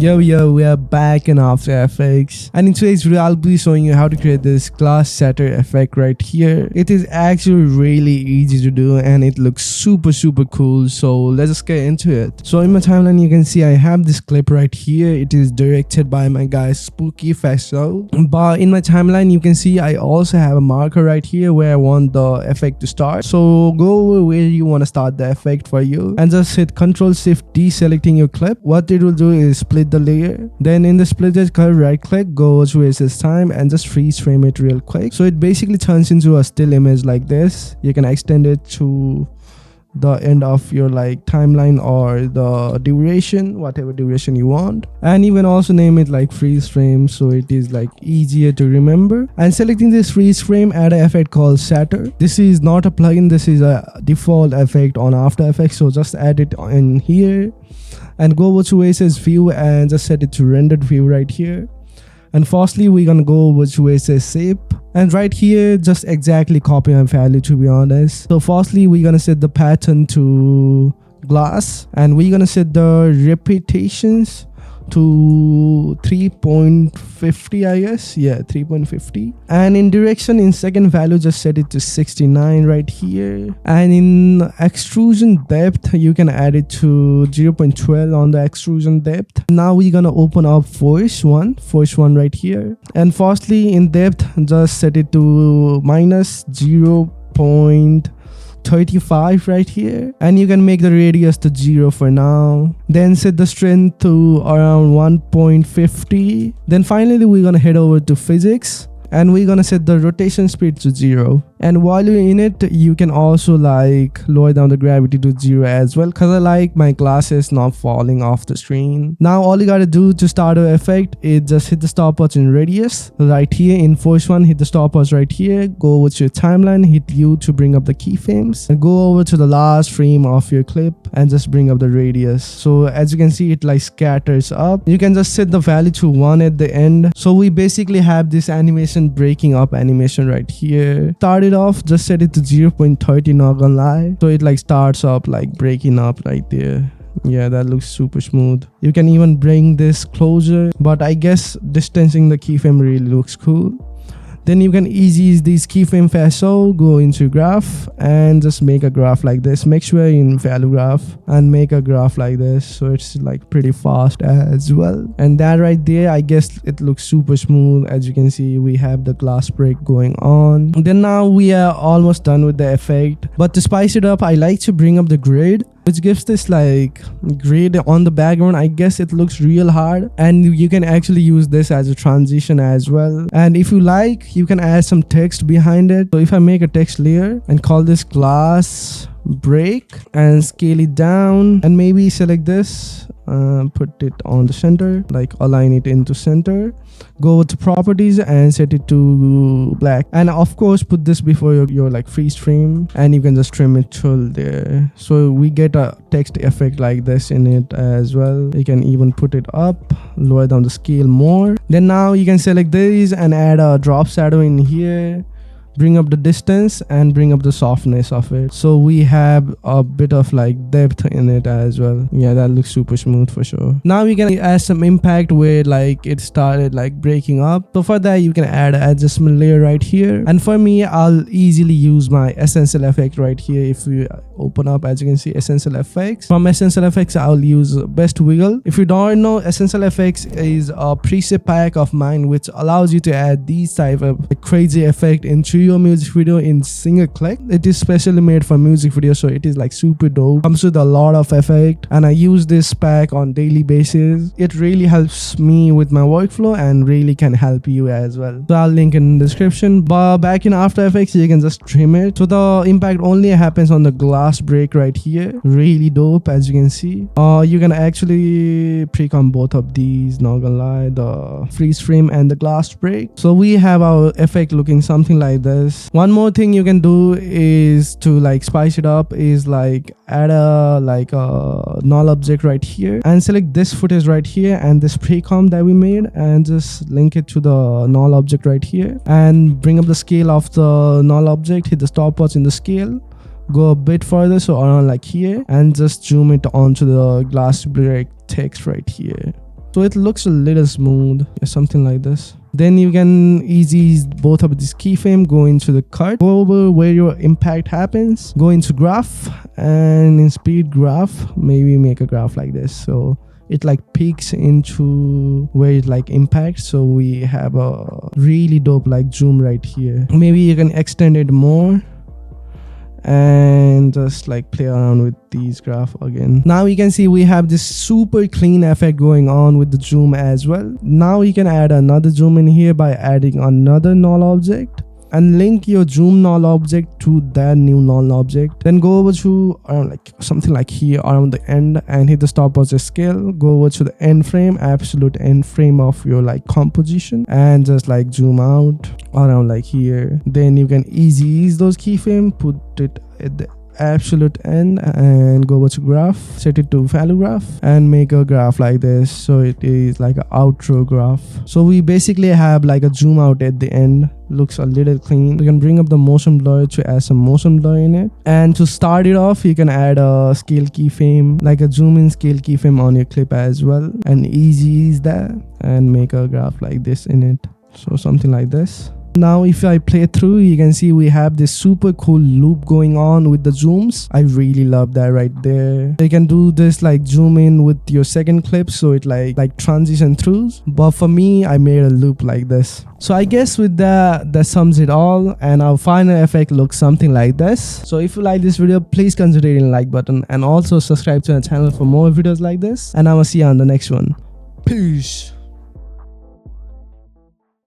Yo, we are back in After Effects, and in today's video I'll be showing you how to create this glass shatter effect right here. It is actually really easy to do and it looks super cool, so let's just get into it. So in my timeline you can see I have this clip right here. It is directed by my guy SUBCRIBE, but in my timeline you can see I also have a marker right here where I want the effect to start. So go over where you want to start the effect for you and just hit Ctrl+Shift+D selecting your clip. What it will do is split the layer. Then in the splitter curve, right click, go to resist time and just freeze frame it real quick. So it basically turns into a still image like this. You can extend it to the end of your like timeline or the duration, whatever duration you want, and you can also name it like freeze frame so it is like easier to remember. And selecting this freeze frame, add an effect called shatter. This is not a plugin, this is a default effect on After Effects, so just add it in here and go over to Access View and just set it to rendered view right here. And firstly we're gonna go over to Access Shape, and right here just exactly copy my value, to be honest. So firstly we're gonna set the pattern to glass and we're gonna set the repetitions to 3.50, I guess. Yeah, 3.50. And in direction, in second value, just set it to 69 right here. And in extrusion depth, you can add it to 0.12 on the extrusion depth. Now we're gonna open up force one right here. And firstly in depth, just set it to minus 0.35 right here, and you can make the radius to 0 for now. Then set the strength to around 1.50. Then finally we're gonna head over to physics and we're gonna set the rotation speed to 0. And while you're in it, you can also like lower down the gravity to 0 as well, because I like my glasses not falling off the screen. Now all you gotta do to start the effect is just hit the stopwatch in radius right here. In force one, hit the stopwatch right here, go over to your timeline, hit U to bring up the keyframes, and go over to the last frame of your clip and just bring up the radius. So as you can see, it like scatters up. You can just set the value to 1 at the end. So we basically have this animation breaking up animation right here. Start it off, just set it to 0.30, not gonna lie, so it like starts up like breaking up right there. Yeah, that looks super smooth. You can even bring this closer, but I guess distancing the keyframe really looks cool. Then you can easily use these keyframe FSO, go into graph and just make a graph like this. Make sure you're in value graph and make a graph like this so it's like pretty fast as well. And that right there, I guess it looks super smooth. As you can see, we have the glass break going on. Then now we are almost done with the effect, but to spice it up, I like to bring up the grid, which gives this like grid on the background. I guess it looks real hard, and you can actually use this as a transition as well. And if you like, you can add some text behind it. So if I make a text layer and call this glass break and scale it down and maybe select this, put it on the center, like align it into center, go to properties and set it to black, and of course put this before your like freeze frame, and you can just trim it till there. So we get a text effect like this in it as well. You can even put it up, lower down the scale more. Then now you can select these and add a drop shadow in here, bring up the distance and bring up the softness of it, so we have a bit of like depth in it as well. Yeah, that looks super smooth for sure. Now we can add some impact where like it started like breaking up. So for that you can add an adjustment layer right here, and for me I'll easily use my essential effect right here. If you open up, as you can see, essential effects, from essential effects I'll use best wiggle. If you don't know, essential effects is a preset pack of mine which allows you to add these type of crazy effect into your music video in single click. It is specially made for music video, so it is like super dope, comes with a lot of effect, and I use this pack on daily basis. It really helps me with my workflow and really can help you as well, so I'll link in the description. But back in After Effects you can just trim it, so the impact only happens on the glass break right here. Really dope, as you can see. You can actually pre-comp both of these, not gonna lie, the freeze frame and the glass break. So we have our effect looking something like this. One more thing you can do is to like spice it up, is like add a null object right here and select this footage right here and this pre-comp that we made and just link it to the null object right here and bring up the scale of the null object, hit the stopwatch in the scale, go a bit further, so around like here, and just zoom it onto the glass break text right here. so it looks a little smooth, yeah, something like this. Then you can easy both of this keyframe, go into the cut, go over where your impact happens, go into graph, and in speed graph, maybe make a graph like this. So it like peaks into where it like impacts. So we have a really dope like zoom right here. Maybe you can extend it more and just like play around with these graph again. Now you can see we have this super clean effect going on with the zoom as well. Now you can add another zoom in here by adding another null object and link your zoom null object to that new null object. Then go over to around like something like here around the end and hit the stopwatch scale. Go over to the end frame, absolute end frame of your like composition, and just like zoom out around like here. Then you can ease those keyframe, put it at the absolute end and go over to graph, set it to value graph and make a graph like this. So it is like an outro graph. So we basically have like a zoom out at the end, looks a little clean. You can bring up the motion blur to add some motion blur in it, and to start it off you can add a scale keyframe, like a zoom in scale keyframe on your clip as well, and ease that and make a graph like this in it. So something like this. Now if I play through, you can see we have this super cool loop going on with the zooms. I really love that right there. You can do this like zoom in with your second clip, so it like transition through. But for me, I made a loop like this. So I guess with that sums it all, and our final effect looks something like this. So if you like this video, please consider hitting the like button and also subscribe to the channel for more videos like this, and I will see you on the next one. Peace.